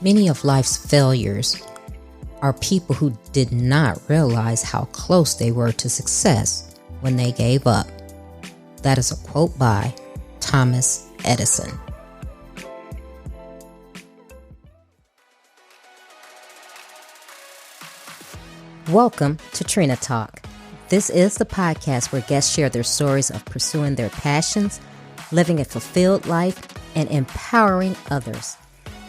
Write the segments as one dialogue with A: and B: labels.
A: Many of life's failures are people who did not realize how close they were to success when they gave up. That is a quote by Thomas Edison. Welcome to Trina Talk. This is the podcast where guests share their stories of pursuing their passions, living a fulfilled life, and empowering others.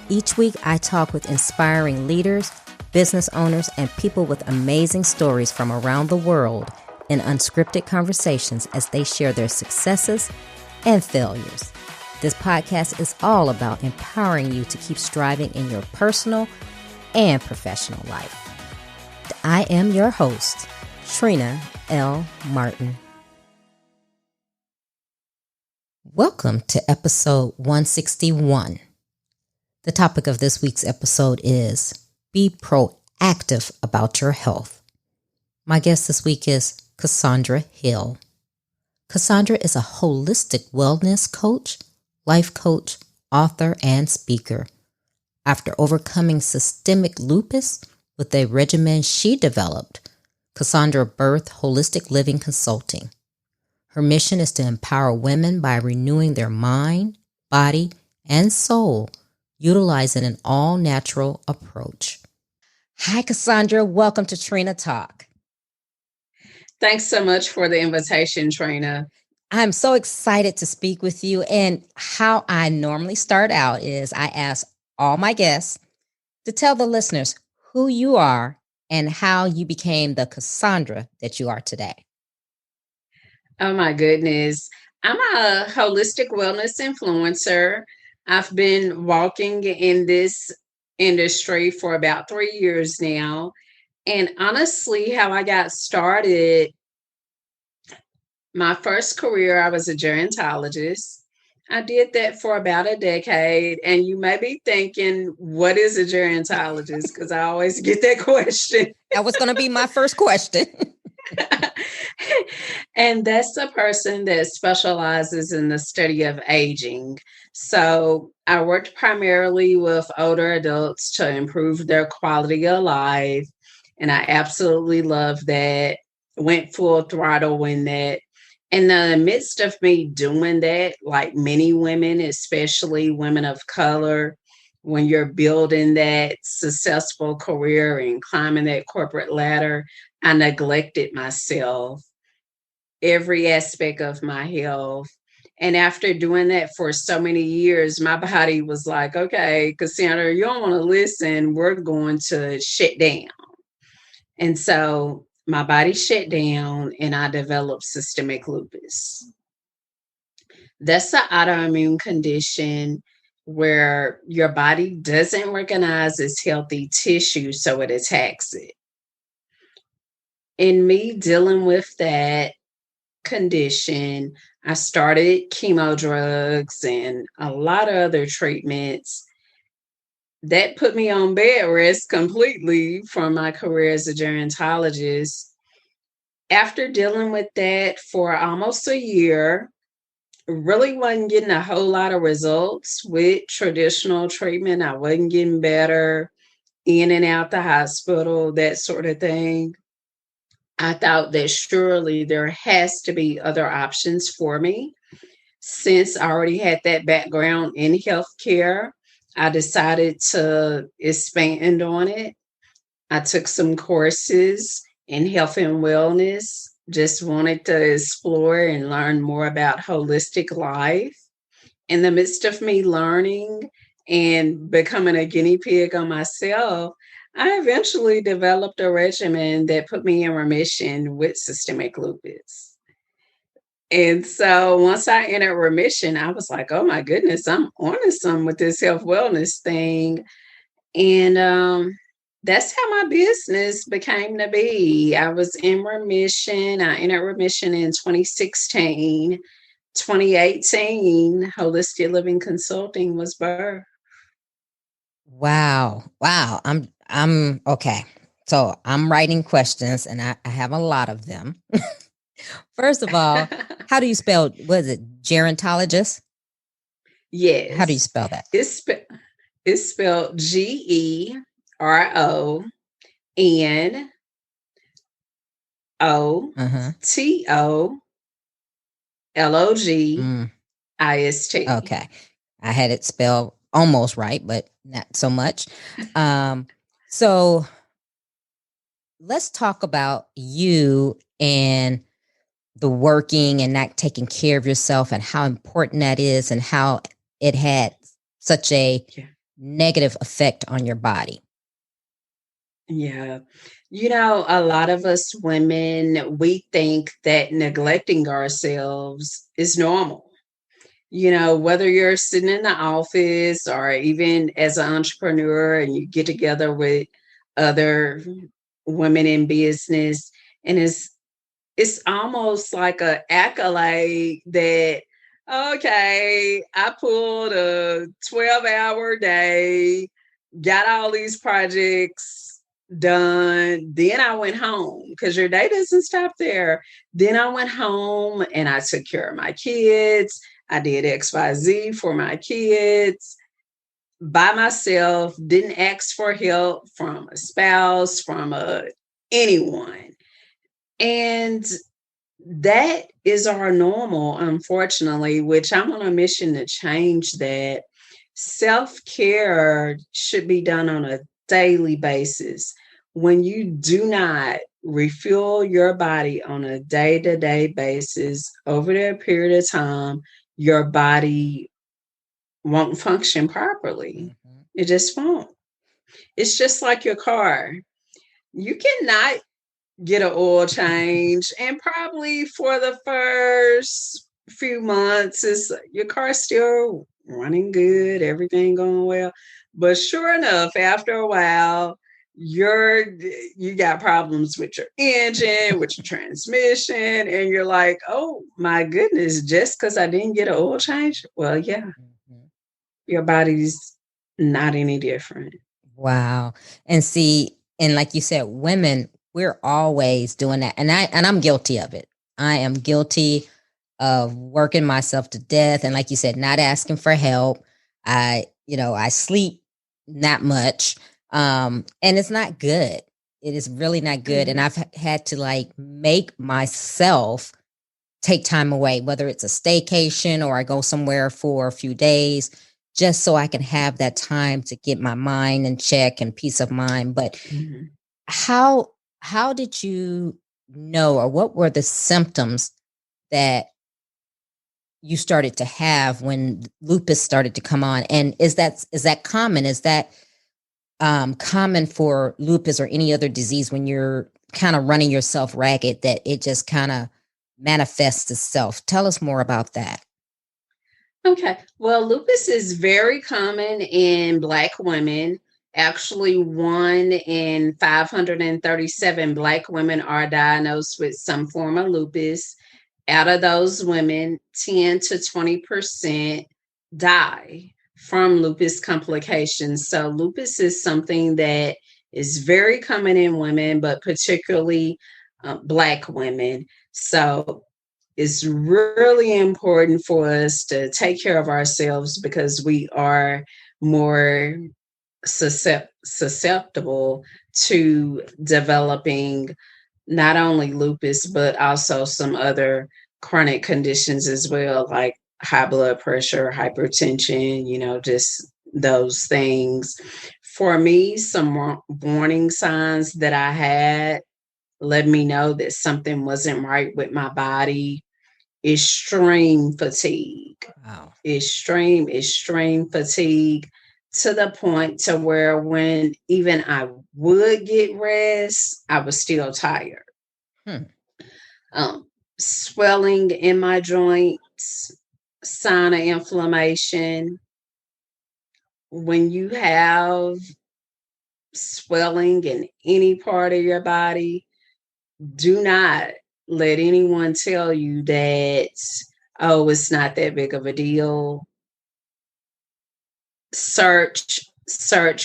A: Each week, I talk with inspiring leaders, business owners, and people with amazing stories from around the world in unscripted conversations as they share their successes and failures. This podcast is all about empowering you to keep striving in your personal and professional life. I am your host, Trina L. Martin. Welcome to episode 161. The topic of this week's episode is Be Proactive About Your Health. My guest this week is Cassandra Hill. Cassandra is a holistic wellness coach, life coach, author, and speaker. After overcoming systemic lupus with a regimen she developed, Cassandra birthed Holistic Living Consulting. Her mission is to empower women by renewing their mind, body, and soul, utilizing an all-natural approach. Hi, Cassandra. Welcome to Trina Talk.
B: Thanks so much for the invitation, Trina.
A: I'm so excited to speak with you. And how I normally start out is I ask all my guests to tell the listeners who you are and how you became the Cassandra that you are today.
B: Oh my goodness. I'm a holistic wellness influencer. I've been walking in this industry for about 3 years now. And honestly, how I got started, my first career, I was a gerontologist. I did that for about a decade. And you may be thinking, what is a gerontologist? Because I always get that question.
A: That was going to be my first question.
B: And that's the person that specializes in the study of aging. So I worked primarily with older adults to improve their quality of life. And I absolutely love that. Went full throttle in that. In the midst of me doing that, like many women, especially women of color, when you're building that successful career and climbing that corporate ladder, I neglected myself, every aspect of my health. And after doing that for so many years, my body was like, okay, Cassandra, you don't want to listen. We're going to shut down. And so my body shut down and I developed systemic lupus. That's an autoimmune condition where your body doesn't recognize its healthy tissue, so it attacks it. In me dealing with that condition, I started chemo drugs and a lot of other treatments. That put me on bed rest completely from my career as a gerontologist. After dealing with that for almost a year, really wasn't getting a whole lot of results with traditional treatment. I wasn't getting better in and out the hospital, that sort of thing. I thought that surely there has to be other options for me. Since I already had that background in healthcare, I decided to expand on it. I took some courses in health and wellness, just wanted to explore and learn more about holistic life. In the midst of me learning and becoming a guinea pig on myself, I eventually developed a regimen that put me in remission with systemic lupus. And so once I entered remission, I was like, oh my goodness, I'm on some with this health wellness thing. And that's how my business became to be. I was in remission. I entered remission in 2016. 2018, Holistic Living Consulting was birthed.
A: Wow. I'm okay. So I'm writing questions and I have a lot of them. First of all, how do you spell, was it gerontologist?
B: Yes.
A: How do you spell that?
B: It's spelled Gerontoologist.
A: Okay. I had it spelled almost right, but not so much. So let's talk about you and the working and not taking care of yourself and how important that is and how it had such a negative effect on your body.
B: Yeah. You know, a lot of us women, we think that neglecting ourselves is normal. You know, whether you're sitting in the office or even as an entrepreneur and you get together with other women in business, and it's almost like a accolade that, okay, I pulled a 12-hour day, got all these projects done. Then I went home because your day doesn't stop there. Then I went home and I took care of my kids. I did XYZ for my kids by myself, didn't ask for help from a spouse, from anyone. And that is our normal, unfortunately, which I'm on a mission to change that. Self care should be done on a daily basis. When you do not refuel your body on a day to day basis over that period of time, your body won't function properly.
A: Mm-hmm.
B: It just won't. It's just like your car. You cannot get an oil change, and probably for the first few months is your car's still running good, everything going well, but sure enough, after a while, you got problems with your engine, with your transmission, and you're like, oh my goodness, just because I didn't get an oil change. Well, yeah, your body's not any different.
A: Wow. And see, and like you said, women, we're always doing that. And I'm guilty of it. I am guilty of working myself to death. And like you said, not asking for help. I sleep not much. And it's not good. It is really not good. And I've had to like make myself take time away, whether it's a staycation or I go somewhere for a few days, just so I can have that time to get my mind in check and peace of mind. But how did you know, or what were the symptoms that you started to have when lupus started to come on? And is that common? Is that common for lupus or any other disease when you're kind of running yourself ragged, that it just kind of manifests itself? Tell us more about that.
B: Okay. Well, lupus is very common in Black women. Actually, 1 in 537 Black women are diagnosed with some form of lupus. Out of those women, 10 to 20% die from lupus complications. So, lupus is something that is very common in women, but particularly Black women. So, it's really important for us to take care of ourselves because we are more susceptible to developing not only lupus, but also some other chronic conditions as well, like high blood pressure, hypertension, just those things. For me, some warning signs that I had let me know that something wasn't right with my body. Extreme fatigue.
A: Wow.
B: Extreme fatigue, to the point to where when even I would get rest, I was still tired. Swelling in my joints, sign of inflammation. When you have swelling in any part of your body, do not let anyone tell you that, oh, it's not that big of a deal. Search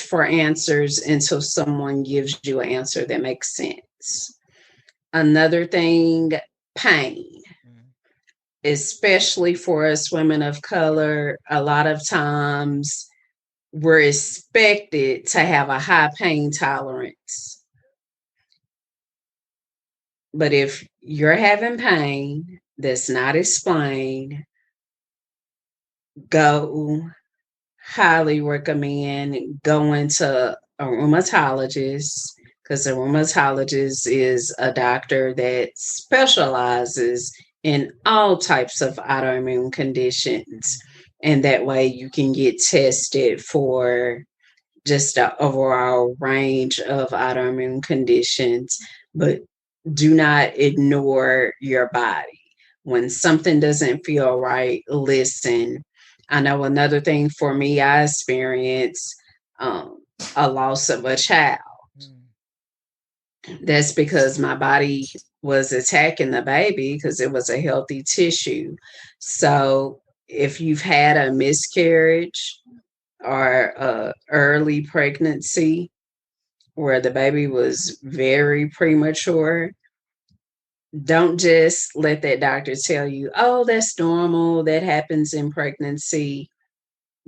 B: for answers until someone gives you an answer that makes sense. Another thing, pain, especially for us women of color. A lot of times we're expected to have a high pain tolerance. But if you're having pain that's not explained, highly recommend going to a rheumatologist, because a rheumatologist is a doctor that specializes in all types of autoimmune conditions. And that way you can get tested for just the overall range of autoimmune conditions. But do not ignore your body. When something doesn't feel right, listen. I know another thing for me, I experienced a loss of a child. That's because my body was attacking the baby because it was a healthy tissue. So if you've had a miscarriage or a early pregnancy where the baby was very premature, don't just let that doctor tell you, oh, that's normal, that happens in pregnancy.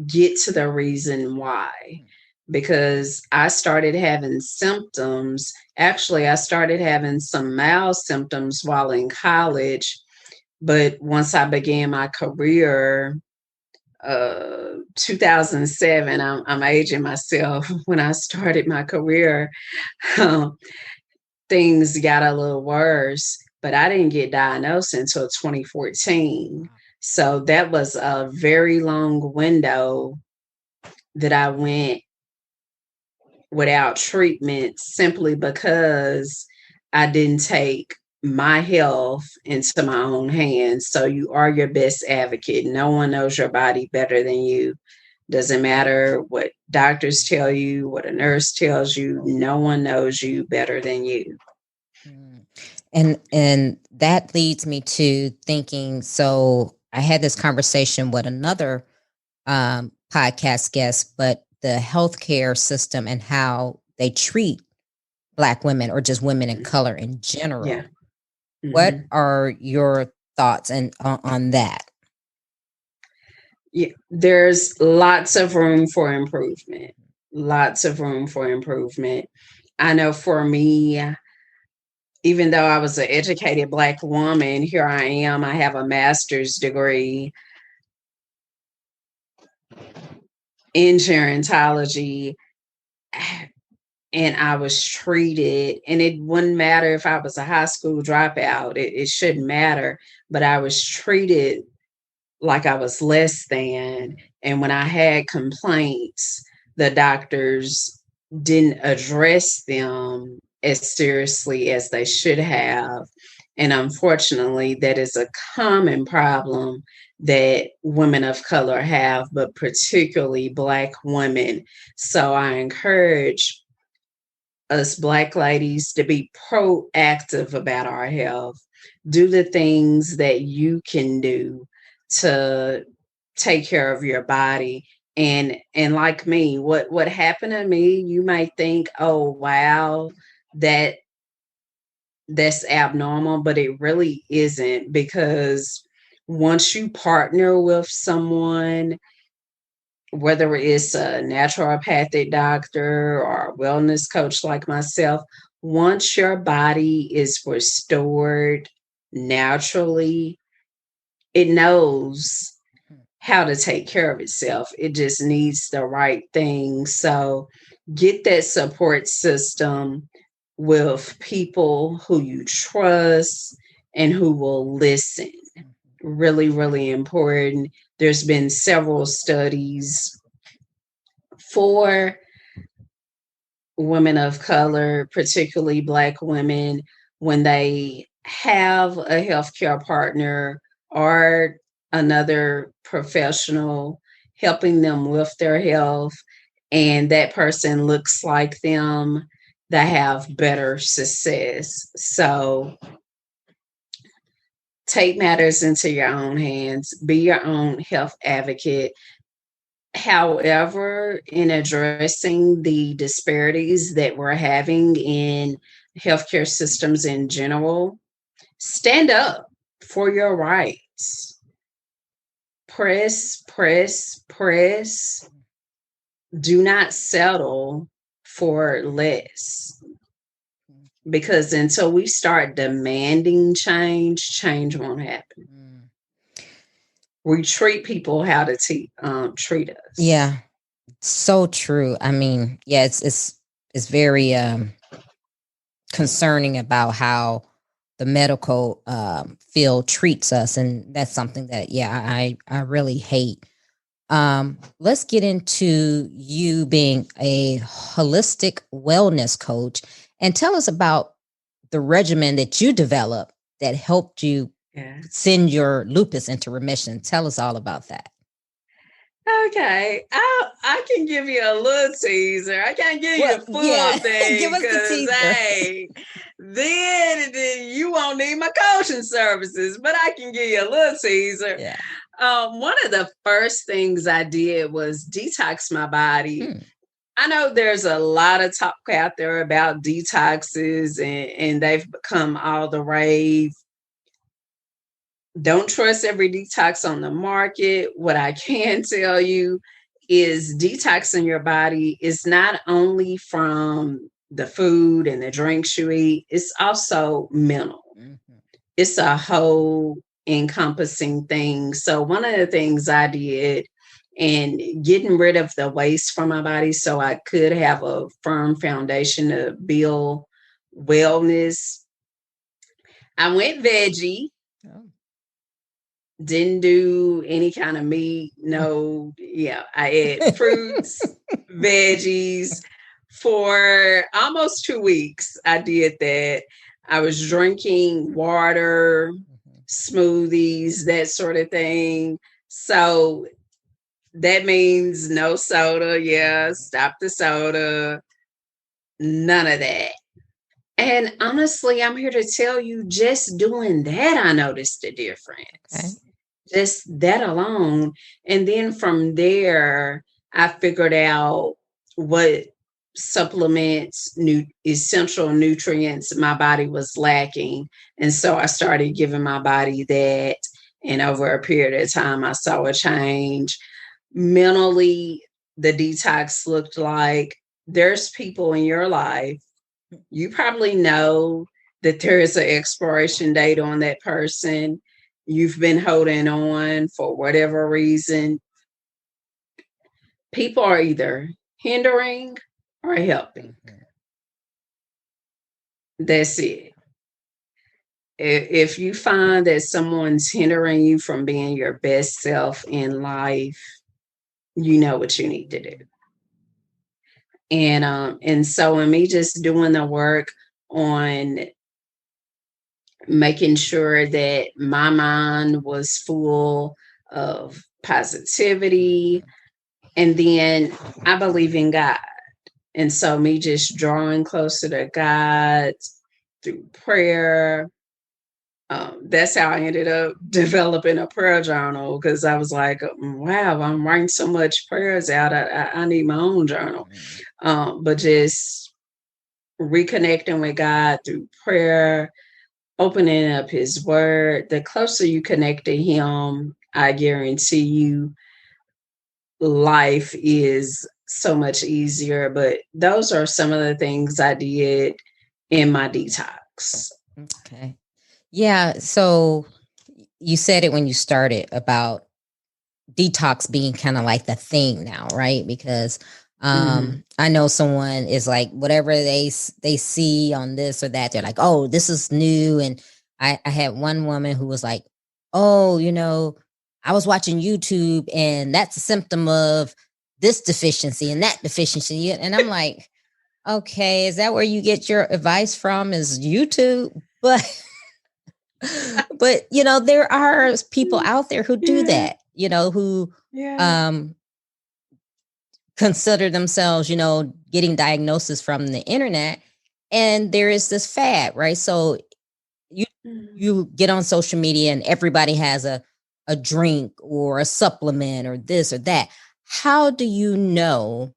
B: Get to the reason why. Because I started having symptoms. Actually, I started having some mild symptoms while in college. But once I began my career, 2007, I'm aging myself. When I started my career, things got a little worse, but I didn't get diagnosed until 2014. So that was a very long window that I went without treatment simply because I didn't take my health into my own hands. So you are your best advocate. No one knows your body better than you. Doesn't matter what doctors tell you, what a nurse tells you, no one knows you better than you.
A: And that leads me to thinking, so I had this conversation with another podcast guest, but the healthcare system and how they treat Black women or just women in color in general.
B: Yeah. Mm-hmm.
A: What are your thoughts on that?
B: Yeah, there's lots of room for improvement. Lots of room for improvement. I know for me, even though I was an educated Black woman, here I am. I have a master's degree in gerontology, and I was treated, and it wouldn't matter if I was a high school dropout. It shouldn't matter, but I was treated like I was less than. And when I had complaints, the doctors didn't address them as seriously as they should have. And unfortunately, that is a common problem that women of color have, but particularly Black women. So I encourage us Black ladies to be proactive about our health. Do the things that you can do to take care of your body. And like me, what happened to me, you might think, oh wow, that's abnormal, but it really isn't, because once you partner with someone, whether it's a naturopathic doctor or a wellness coach like myself, once your body is restored naturally, it knows how to take care of itself. It just needs the right thing. So get that support system with people who you trust and who will listen. Really, really important. There's been several studies for women of color, particularly Black women, when they have a healthcare partner or another professional helping them with their health, and that person looks like them, they have better success. So take matters into your own hands, be your own health advocate. However, in addressing the disparities that we're having in healthcare systems in general, stand up for your rights. Press, press, press. do not settle for less, because until we start demanding change won't happen. We treat people how to treat us.
A: Yeah, so true. I mean, yeah, it's very concerning about how the medical field treats us, and that's something that I really hate. Let's get into you being a holistic wellness coach, and tell us about the regimen that you developed that helped you send your lupus into remission. Tell us all about that.
B: Okay, I can give you a little teaser. I can't give you the full thing.
A: Give us the teaser.
B: Hey, then you won't need my coaching services, but I can give you a little teaser.
A: Yeah.
B: One of the first things I did was detox my body. I know there's a lot of talk out there about detoxes, and they've become all the rave. Don't trust every detox on the market. What I can tell you is detoxing your body is not only from the food and the drinks you eat, it's also mental. It's a whole encompassing thing. So one of the things I did, and getting rid of the waste from my body so I could have a firm foundation to build wellness, I went veggie. Didn't do any kind of meat. No, I ate fruits, veggies for almost 2 weeks. I did that. I was drinking water, smoothies, that sort of thing. So that means no soda. Yeah, stop the soda. None of that. And honestly, I'm here to tell you, just doing that, I noticed a difference. Okay. Just that alone. And then from there, I figured out what supplements, essential nutrients my body was lacking. And so I started giving my body that. And over a period of time, I saw a change. Mentally, the detox looked like there's people in your life. You probably know that there is an expiration date on that person. You've been holding on for whatever reason. People are either hindering or helping. That's it. If you find that someone's hindering you from being your best self in life, you know what you need to do. And so in me just doing the work on making sure that my mind was full of positivity. And then I believe in God. And so me just drawing closer to God through prayer. That's how I ended up developing a prayer journal, because I was like, wow, I'm writing so much prayers out. I need my own journal. But just reconnecting with God through prayer, opening up his word. The closer you connect to him, I guarantee you life is so much easier. But those are some of the things I did in my detox.
A: Okay. Yeah. So you said it when you started about detox being kind of like the thing now, right? Because I know someone is like, whatever they see on this or that, they're like, oh, this is new. And I had one woman who was like, oh, I was watching YouTube and that's a symptom of this deficiency and that deficiency. And I'm like, okay, is that where you get your advice from, is YouTube? But there are people out there who do that, who consider themselves, getting diagnosis from the internet. And there is this fad, right? So you get on social media and everybody has a drink or a supplement or this or that. How do you know,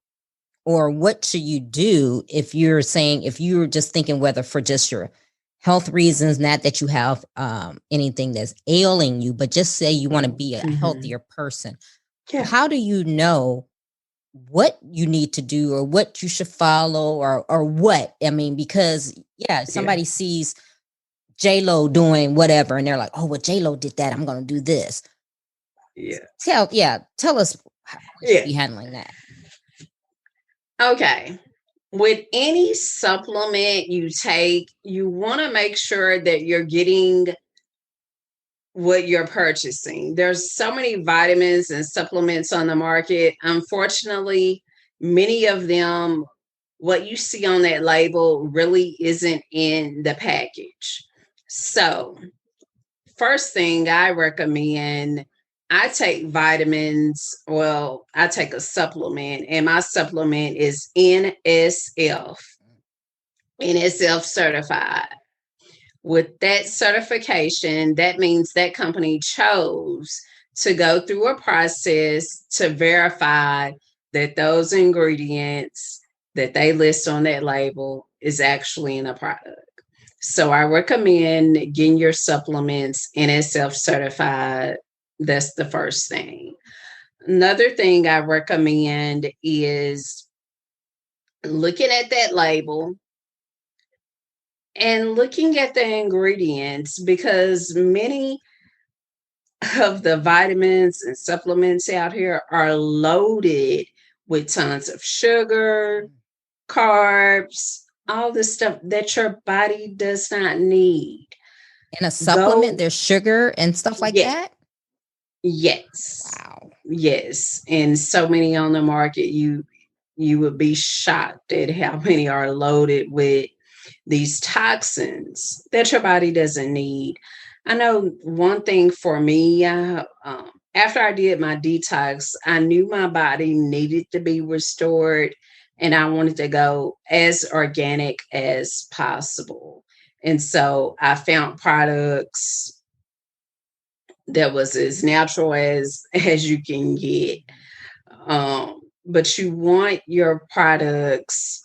A: or what should you do if you're just thinking whether for just your health reasons, not that you have anything that's ailing you, but just say you want to be a healthier person. Yeah. How do you know what you need to do or what you should follow or what. I mean, because somebody sees J-Lo doing whatever and they're like, oh, well, J-Lo did that, I'm going to do this. Tell us how we should be handling that.
B: Okay. With any supplement you take, you want to make sure that you're getting what you're purchasing. There's so many vitamins and supplements on the market. Unfortunately, many of them, what you see on that label really isn't in the package. So, first thing I recommend, I take vitamins. Well, I take a supplement, and my supplement is NSF certified. With that certification, that means that company chose to go through a process to verify that those ingredients that they list on that label is actually in a product. So I recommend getting your supplements NSF certified. That's the first thing. Another thing I recommend is looking at that label and looking at the ingredients, because many of the vitamins and supplements out here are loaded with tons of sugar, carbs, all the stuff that your body does not need.
A: In a supplement, there's sugar and stuff like that?
B: Yes.
A: Wow.
B: Yes. And so many on the market, you would be shocked at how many are loaded with these toxins that your body doesn't need. I know one thing for me, after I did my detox, I knew my body needed to be restored and I wanted to go as organic as possible. And so I found products that was as natural as you can get. But you want your products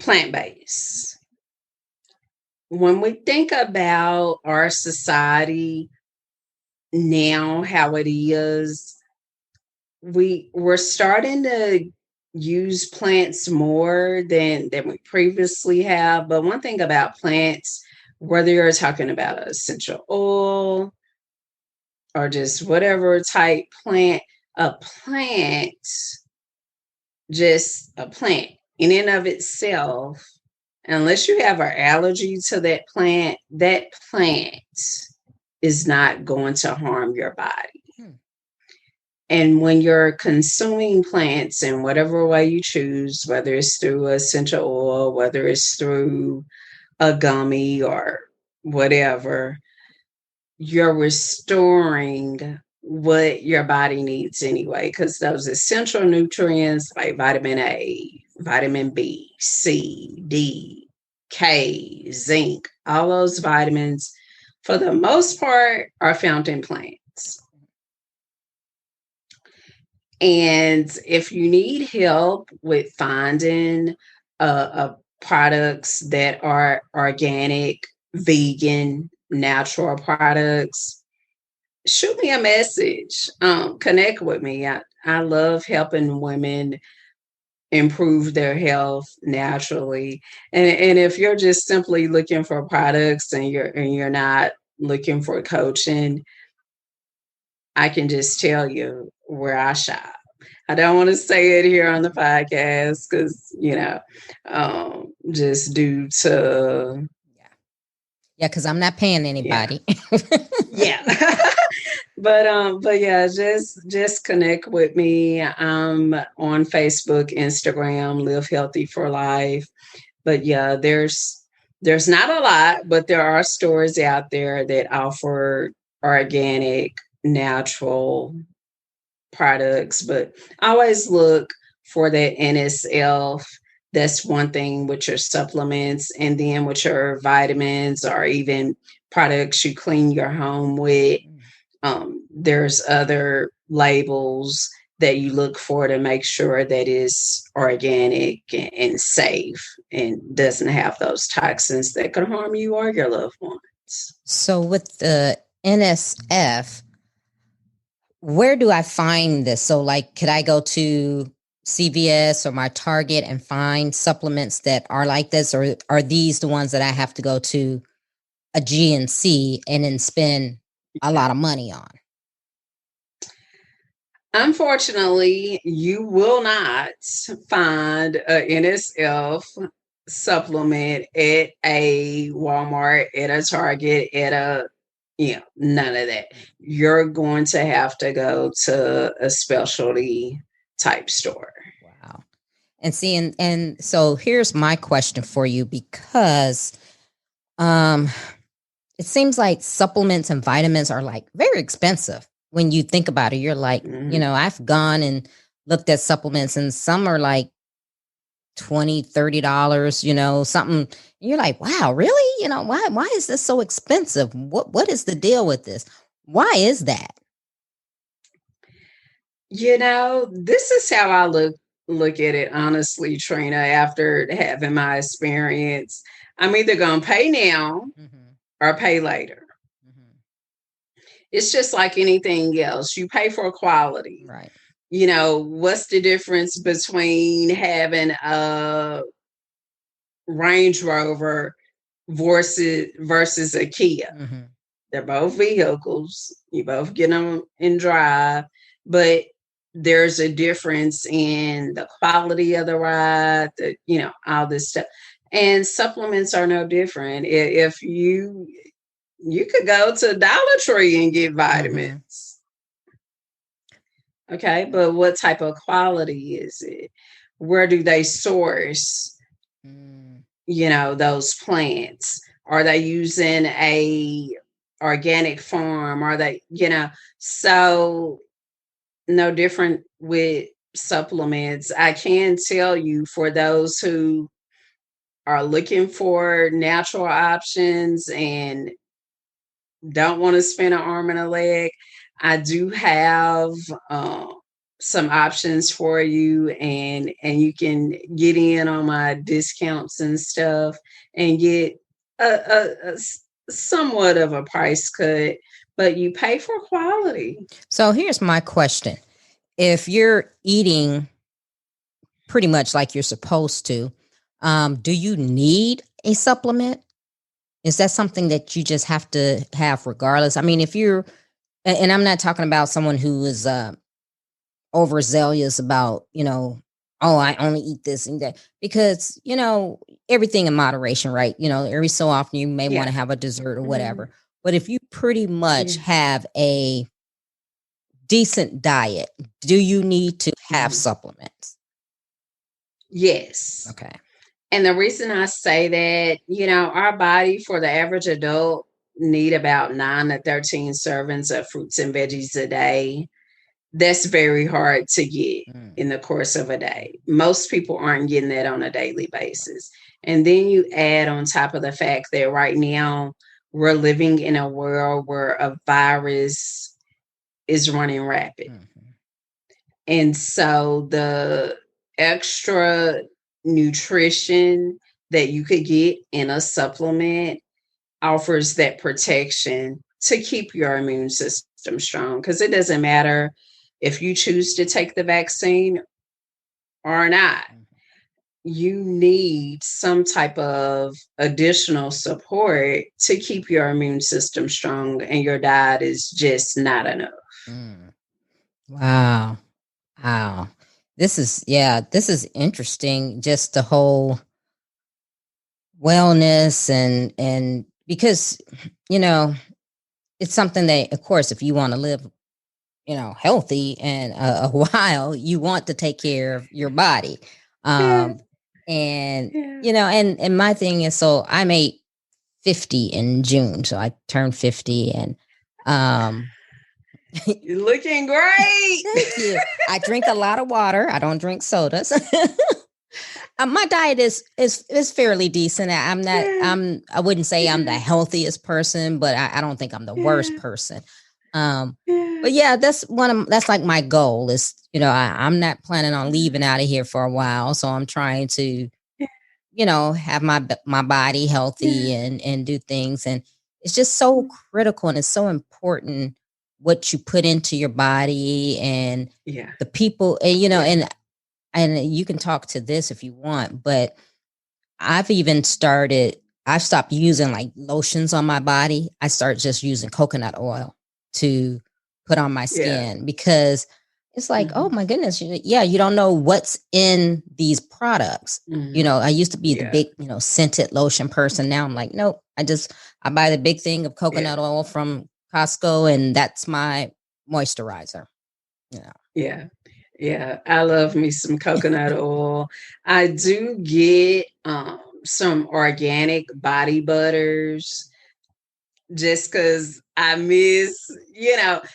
B: plant-based. When we think about our society now, how it is, we're starting to use plants more than we previously have. But one thing about plants, whether you're talking about essential oil or just whatever type plant, a plant, just a plant in and of itself, unless you have an allergy to that plant is not going to harm your body. And when you're consuming plants in whatever way you choose, whether it's through essential oil, whether it's through a gummy or whatever, you're restoring what your body needs anyway, because those essential nutrients like vitamin A, vitamin B, C, D, K, zinc, all those vitamins, for the most part, are found in plants. And if you need help with finding products that are organic, vegan, natural products, shoot me a message. Connect with me. I love helping women improve their health naturally. And if you're just simply looking for products and you're not looking for coaching, I can just tell you where I shop. I don't want to say it here on the podcast because, just due to...
A: Yeah, because I'm not paying anybody.
B: Yeah. But yeah, just connect with me. I'm on Facebook, Instagram, Live Healthy for Life. But yeah, there's not a lot, but there are stores out there that offer organic, natural products. But always look for that NSF. That's one thing with your supplements, and then with your vitamins or even products you clean your home with. There's other labels that you look for to make sure that is organic and safe and doesn't have those toxins that could harm you or your loved ones.
A: So with the NSF, where do I find this? So like, could I go to CVS or my Target and find supplements that are like this, or are these the ones that I have to go to a GNC and then spend a lot of money on?
B: Unfortunately, you will not find a NSF supplement at a Walmart, at a Target, at a, none of that. You're going to have to go to a specialty type store.
A: Wow. And see, and so here's my question for you, because it seems like supplements and vitamins are like very expensive. When you think about it, you're like, I've gone and looked at supplements, and some are like $20, $30, something. You're like, wow, really? Why is this so expensive? What is the deal with this? Why is that?
B: This is how I look at it, honestly, Trina, after having my experience. I'm either going to pay now or pay later. It's just like anything else. You pay for quality.
A: Right.
B: What's the difference between having a Range Rover versus a Kia? They're both vehicles. You both get them in drive, but there's a difference in the quality of the ride, all this stuff. And supplements are no different. If you could go to Dollar Tree and get vitamins. Okay, but what type of quality is it? Where do they source, those plants? Are they using a organic farm? Are they, so no different with supplements. I can tell you, for those who are looking for natural options and don't want to spend an arm and a leg, I do have some options for you, and you can get in on my discounts and stuff and get a somewhat of a price cut, but you pay for quality.
A: So here's my question. If you're eating pretty much like you're supposed to, do you need a supplement? Is that something that you just have to have regardless? I mean, if you're, and I'm not talking about someone who is overzealous about, oh, I only eat this and that, because, everything in moderation, right? Every so often you may want to have a dessert or whatever. But if you pretty much have a decent diet, do you need to have supplements?
B: Yes.
A: Okay.
B: And the reason I say that, our body, for the average adult, need about 9 to 13 servings of fruits and veggies a day. That's very hard to get in the course of a day. Most people aren't getting that on a daily basis. And then you add on top of the fact that right now we're living in a world where a virus is running rapid. And so the extra nutrition that you could get in a supplement offers that protection to keep your immune system strong, because it doesn't matter if you choose to take the vaccine or not. You need some type of additional support to keep your immune system strong, and your diet is just not enough.
A: Wow. This is interesting. Just the whole wellness and because, it's something that, of course, if you want to live, healthy and a while, you want to take care of your body. And my thing is, so I'm 50 in June, so I turned 50, and
B: you're looking great.
A: Thank you. I drink a lot of water. I don't drink sodas. My diet is fairly decent. I wouldn't say I'm the healthiest person, but I don't think I'm the worst person. But yeah, that's like my goal is, I'm not planning on leaving out of here for a while. So I'm trying to, have my body healthy and do things. And it's just so critical, and it's so important what you put into your body, and the people, and, and and you can talk to this if you want, but I've stopped using like lotions on my body. I started just using coconut oil to put on my skin because it's like, oh my goodness, you don't know what's in these products. I used to be the big, scented lotion person. Now I'm like, nope, I buy the big thing of coconut oil from Costco, and that's my moisturizer.
B: Yeah, I love me some coconut oil. I do get some organic body butters just because I miss,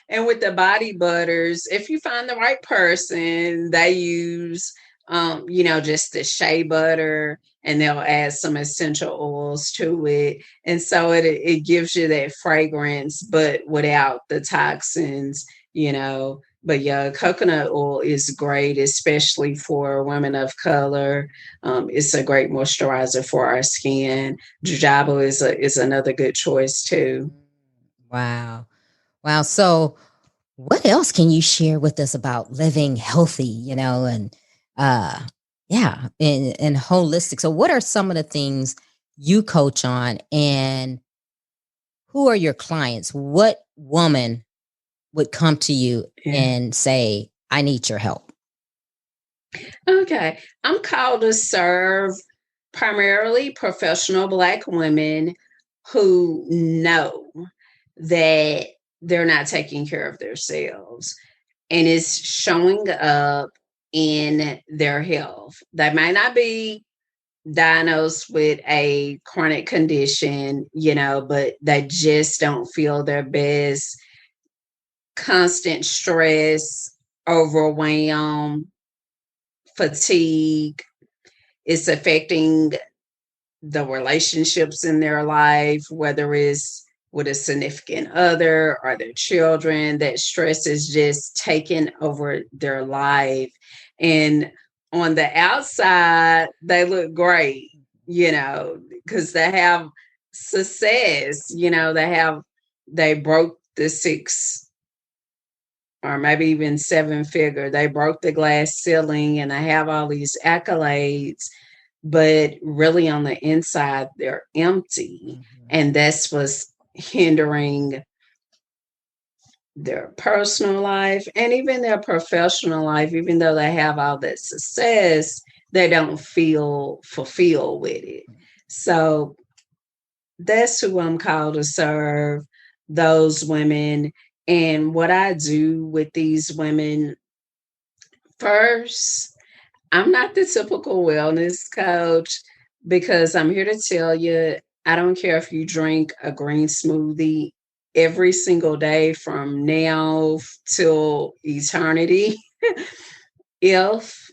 B: and with the body butters, if you find the right person, they use, just the shea butter, and they'll add some essential oils to it. And so it gives you that fragrance, but without the toxins. But yeah, coconut oil is great, especially for women of color. It's a great moisturizer for our skin. Jojoba is another good choice too.
A: Wow. So what else can you share with us about living healthy, and and holistic? So what are some of the things you coach on, and who are your clients? What woman would come to you and say, I need your help?
B: Okay. I'm called to serve primarily professional Black women who know that they're not taking care of themselves, and it's showing up in their health. They might not be diagnosed with a chronic condition, but they just don't feel their best. Constant stress, overwhelm, fatigue. It's affecting the relationships in their life, whether it's with a significant other or their children. That stress is just taking over their life. And on the outside, they look great, because they have success, they broke the six or maybe even seven figure. They broke the glass ceiling and they have all these accolades, but really on the inside, they're empty. And that's what's hindering their personal life and even their professional life. Even though they have all that success, they don't feel fulfilled with it. So that's who I'm called to serve, those women. And what I do with these women, first, I'm not the typical wellness coach, because I'm here to tell you, I don't care if you drink a green smoothie every single day from now till eternity. if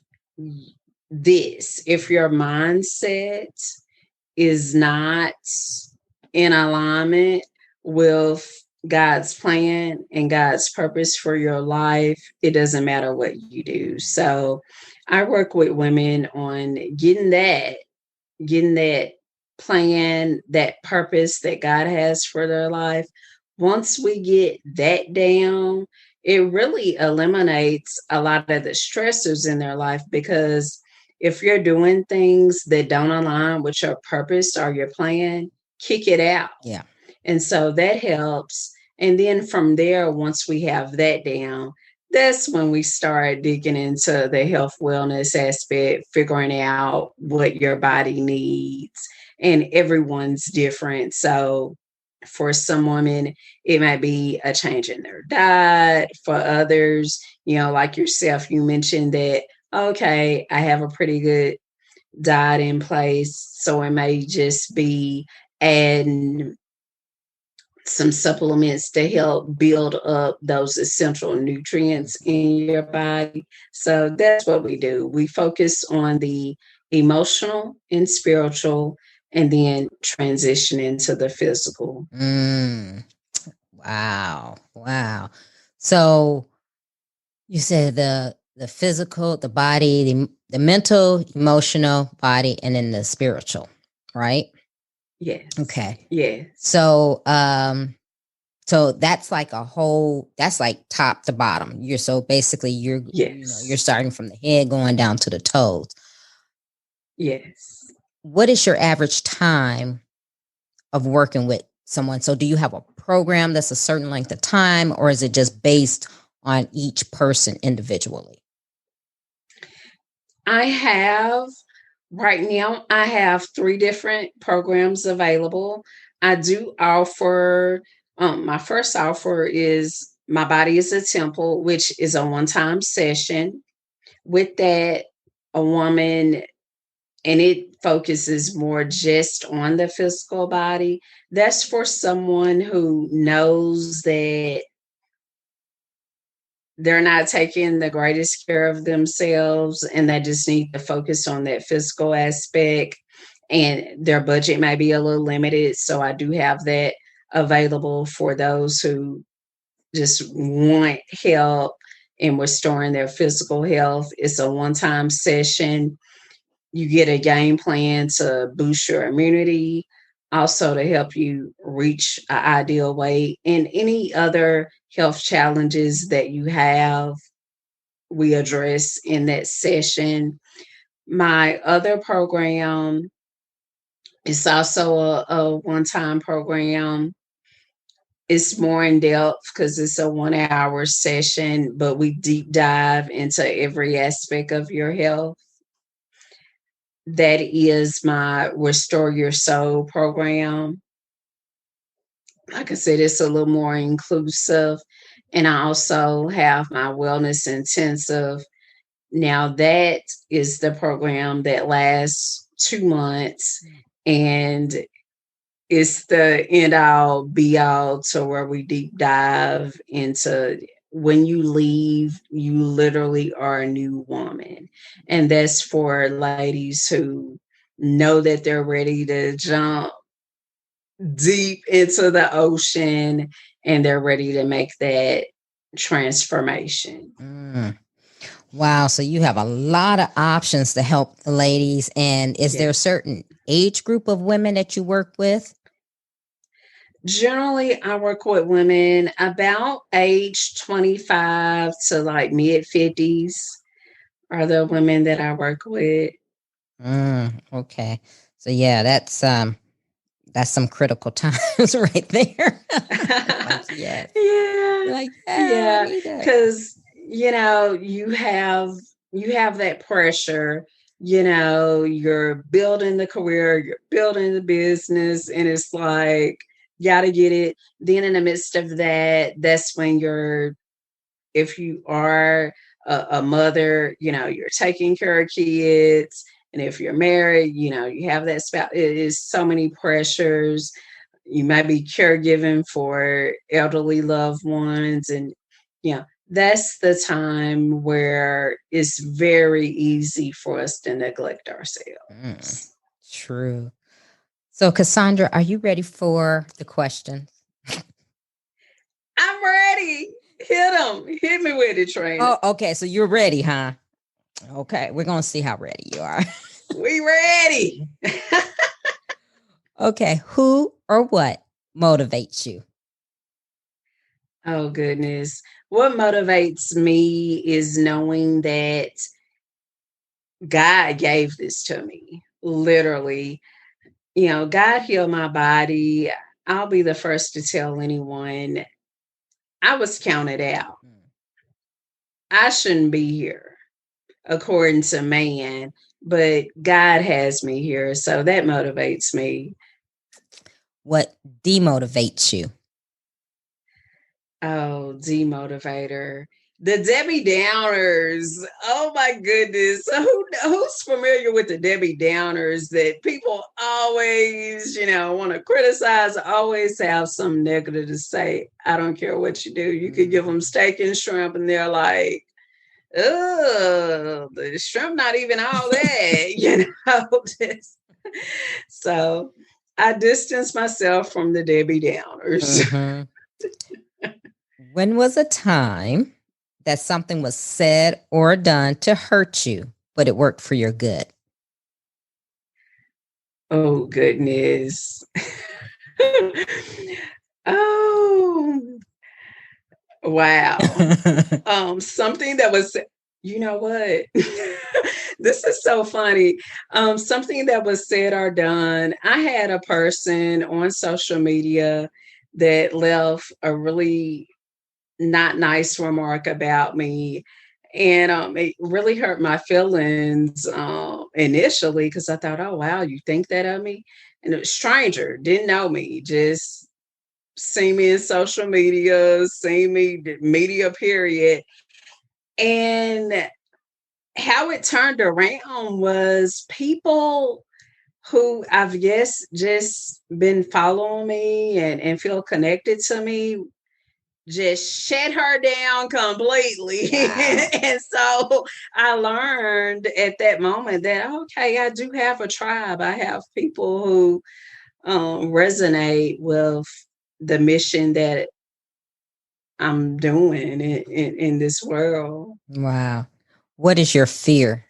B: if your mindset is not in alignment with God's plan and God's purpose for your life, it doesn't matter what you do. So I work with women on getting that plan, that purpose that God has for their life. Once we get that down, it really eliminates a lot of the stressors in their life, because if you're doing things that don't align with your purpose or your plan, kick it out.
A: Yeah.
B: And so that helps. And then from there, once we have that down, that's when we start digging into the health wellness aspect, figuring out what your body needs. And everyone's different. So for some women, it might be a change in their diet. For others, like yourself, you mentioned that, okay, I have a pretty good diet in place. So it may just be adding some supplements to help build up those essential nutrients in your body. So that's what we do. We focus on the emotional and spiritual, and then transition into the physical.
A: Wow. So you said the physical, the body, the mental, emotional, body, and then the spiritual, right?
B: Yes.
A: Okay.
B: Yes.
A: So So that's like that's like top to bottom. Basically you're
B: Yes.
A: starting from the head going down to the toes.
B: Yes.
A: What is your average time of working with someone? So do you have a program that's a certain length of time, or is it just based on each person individually?
B: Right now, I have 3 different programs available. I do offer, my first offer is My Body is a Temple, which is a one-time session. With that, a woman, and it focuses more just on the physical body. That's for someone who knows that they're not taking the greatest care of themselves and they just need to focus on that physical aspect, and their budget may be a little limited. So I do have that available for those who just want help in restoring their physical health. It's a one-time session. You get a game plan to boost your immunity, also to help you reach an ideal weight, and any other health challenges that you have, we address in that session. My other program is also a one time program. It's more in depth because it's a 1 hour session, but we deep dive into every aspect of your health. That is my Restore Your Soul program. Like I said, it's a little more inclusive. And I also have my Wellness Intensive. Now, that is the program that lasts 2 months, and it's the end all be all to where we deep dive into when you leave, you literally are a new woman. And that's for ladies who know that they're ready to jump deep into the ocean and they're ready to make that transformation.
A: Wow. So you have a lot of options to help the ladies. And is there a
B: Yes.
A: certain age group of women that you work with?
B: Generally, I work with women about age 25 to like mid 50s are the women that I work with.
A: Okay. So yeah, that's some critical times right there. Like, yes.
B: Yeah.
A: You're like, yeah, I
B: Yeah.
A: need that.
B: Because, you have that pressure. You're building the career, you're building the business, and it's like, gotta get it. Then in the midst of that, that's when if you are a mother, you're taking care of kids. And if you're married, you have that spouse. It is so many pressures. You might be caregiving for elderly loved ones. And, that's the time where it's very easy for us to neglect ourselves.
A: True. So, Cassandra, are you ready for the questions?
B: I'm ready. Hit them. Hit me with it, Trina.
A: Oh, okay. So you're ready, huh? Okay. We're going to see how ready you are.
B: We ready.
A: Okay. Who or what motivates you?
B: Oh, goodness. What motivates me is knowing that God gave this to me, literally. God healed my body. I'll be the first to tell anyone I was counted out. I shouldn't be here, according to man, but God has me here. So that motivates me.
A: What demotivates you?
B: Oh, demotivator. The Debbie Downers. Oh my goodness. Who's familiar with the Debbie Downers that people always, want to criticize, always have some negative to say? I don't care what you do. You could give them steak and shrimp and they're like, oh, the shrimp not even all that, So I distance myself from the Debbie Downers.
A: Mm-hmm. When was a time that something was said or done to hurt you, but it worked for your good?
B: Oh, goodness. Oh, wow. Something that was, you know what? This is so funny. Something that was said or done. I had a person on social media that left a really not nice remark about me. And it really hurt my feelings initially because I thought, oh, wow, you think that of me? And it was stranger, didn't know me, just see me in social media, see me, media period. And how it turned around was people who I've just been following me and feel connected to me just shut her down completely.
A: Wow.
B: And so I learned at that moment that, okay, I do have a tribe. I have people who resonate with the mission that I'm doing in this world.
A: Wow. What is your fear?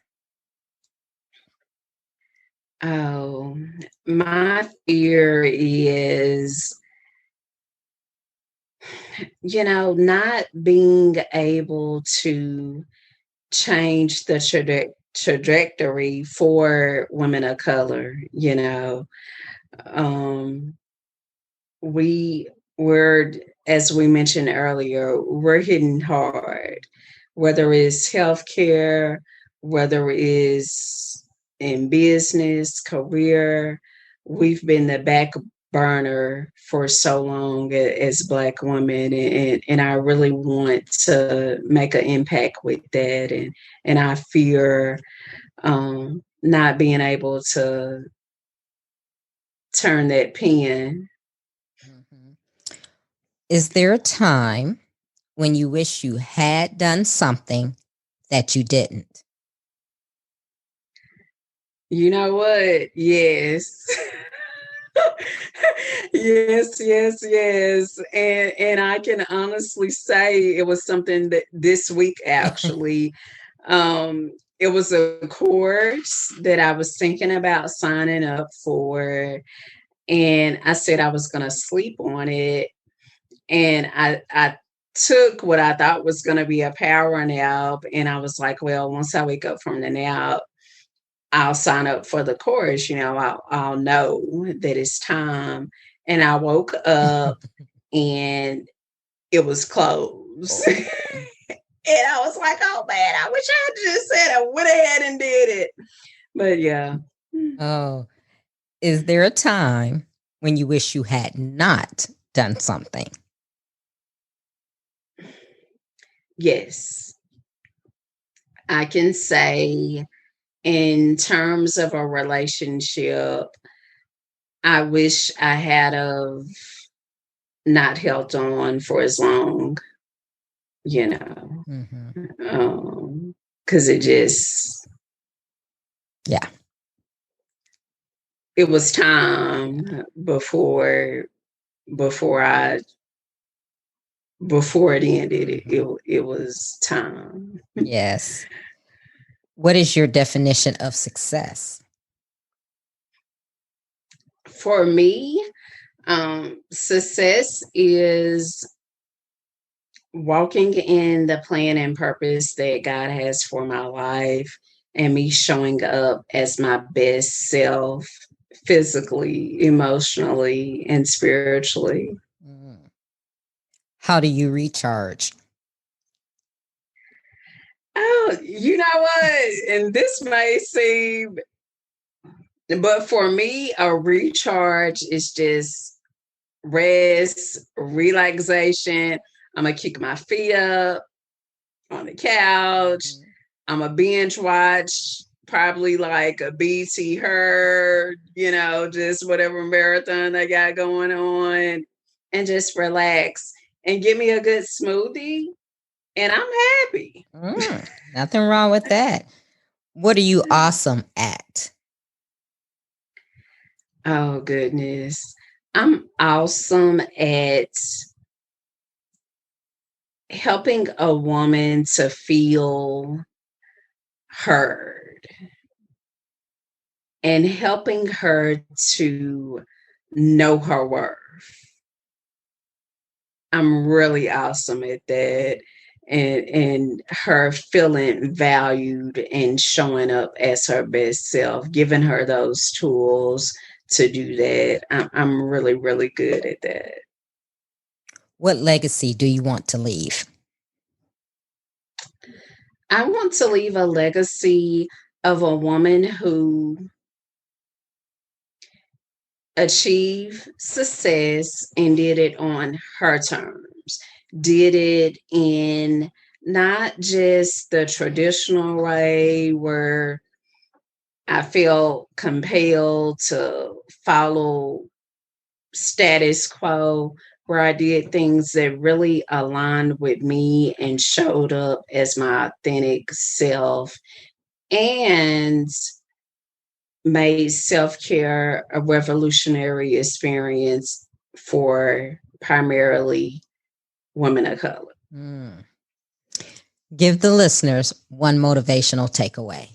B: Oh, my fear is, not being able to change the trajectory for women of color. Um, we were, as we mentioned earlier, we're hitting hard, whether it's healthcare, whether it's in business, career. We've been the back burner for so long as Black women, and I really want to make an impact with that, and I fear not being able to turn that pen.
A: Mhm. Is there a time when you wish you had done something that you didn't?
B: You know what? Yes. Yes, yes, yes. And I can honestly say it was something that this week actually, it was a course that I was thinking about signing up for, and I said I was going to sleep on it, and I took what I thought was going to be a power nap, and I was like, well, once I wake up from the nap, I'll sign up for the course, I'll know that it's time. And I woke up and it was closed.
A: Oh.
B: And I was like, oh man, I wish I had just said I went ahead and did it. But yeah.
A: Oh. Is there a time when you wish you had not done something?
B: Yes. I can say in terms of a relationship, I wish I had of not held on for as long, you know.
A: Mhm.
B: Because it just,
A: Yeah.
B: it was time before I before it ended. It was time.
A: Yes. What is your definition of success?
B: For me, success is walking in the plan and purpose that God has for my life, and me showing up as my best self physically, emotionally, and spiritually.
A: Mm. How do you recharge?
B: Oh, you know what? And this may seem, but for me, a recharge is just rest, relaxation. I'm going to kick my feet up on the couch.
A: Mhm.
B: I'm a binge watch, probably like a BT Herd, just whatever marathon they got going on, and just relax and give me a good smoothie, and I'm happy.
A: Nothing wrong with that. What are you awesome at?
B: Oh, goodness. I'm awesome at helping a woman to feel heard and helping her to know her worth. I'm really awesome at that. And her feeling valued and showing up as her best self, giving her those tools to do that. I'm really, really good at that.
A: What legacy do you want to leave?
B: I want to leave a legacy of a woman who achieved success and did it on her terms, did it in not just the traditional way where I feel compelled to follow status quo, where I did things that really aligned with me and showed up as my authentic self and made self-care a revolutionary experience for primarily women of color.
A: Give the listeners one motivational takeaway.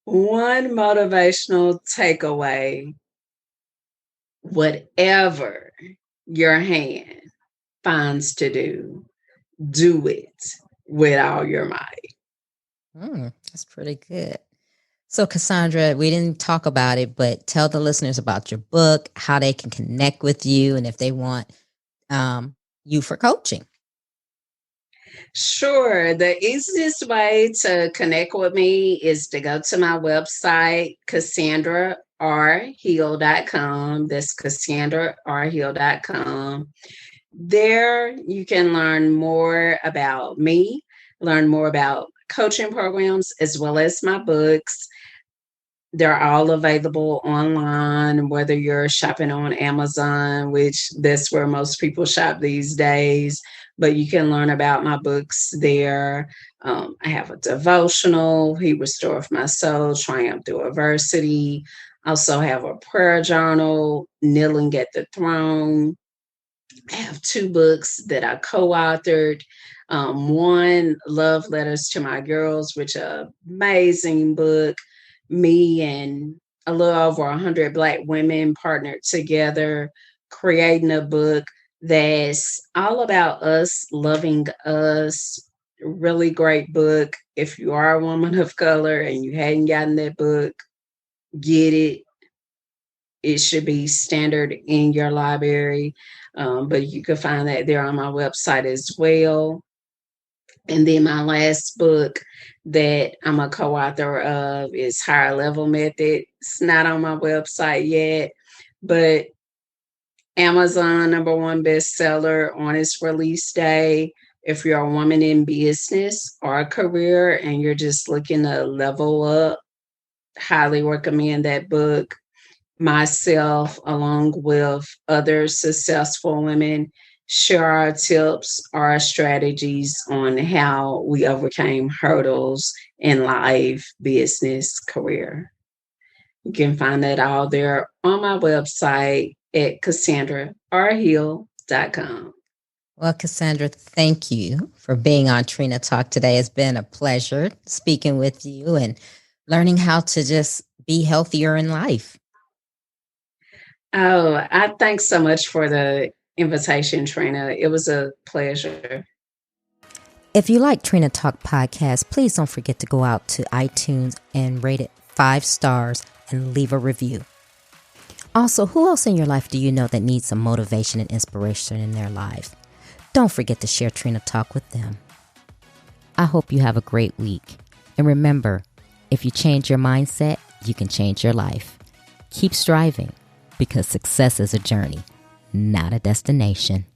B: One motivational takeaway: whatever your hand finds to do it with all your might.
A: That's pretty good. So, Cassandra, we didn't talk about it, but tell the listeners about your book, how they can connect with you, and if they want you for coaching.
B: Sure. The easiest way to connect with me is to go to my website, CassandraRHeal.com. That's CassandraRHeal.com. There you can learn more about me, learn more about coaching programs, as well as my books. They're all available online, whether you're shopping on Amazon, which that's where most people shop these days, but you can learn about my books there. I have a devotional, He Restoreth My Soul, Triumph Through Adversity. I also have a prayer journal, Kneeling at the Throne. I have 2 books that I co-authored. One, Love Letters to My Girls, which is an amazing book. Me and a little over 100 Black women partnered together, creating a book that's all about us, loving us. Really great book. If you are a woman of color and you hadn't gotten that book, get it. It should be standard in your library, but you can find that there on my website as well. And then my last book that I'm a co-author of is Higher Level Method. It's not on my website yet, but Amazon #1 bestseller on its release day. If you're a woman in business or a career and you're just looking to level up, highly recommend that book. Myself, along with other successful women, share our tips, our strategies on how we overcame hurdles in life, business, career. You can find that all there on my website at CassandraRHeal.com.
A: Well, Cassandra, thank you for being on Trina Talk today. It's been a pleasure speaking with you and learning how to just be healthier in life.
B: Oh, I thanks so much for the invitation, Trina. It was a pleasure.
A: If you like Trina Talk podcast, please don't forget to go out to iTunes and rate it 5 stars and leave a review. Also, who else in your life do you know that needs some motivation and inspiration in their life? Don't forget to share Trina Talk with them. I hope you have a great week. And remember, if you change your mindset, you can change your life. Keep striving, because success is a journey, not a destination.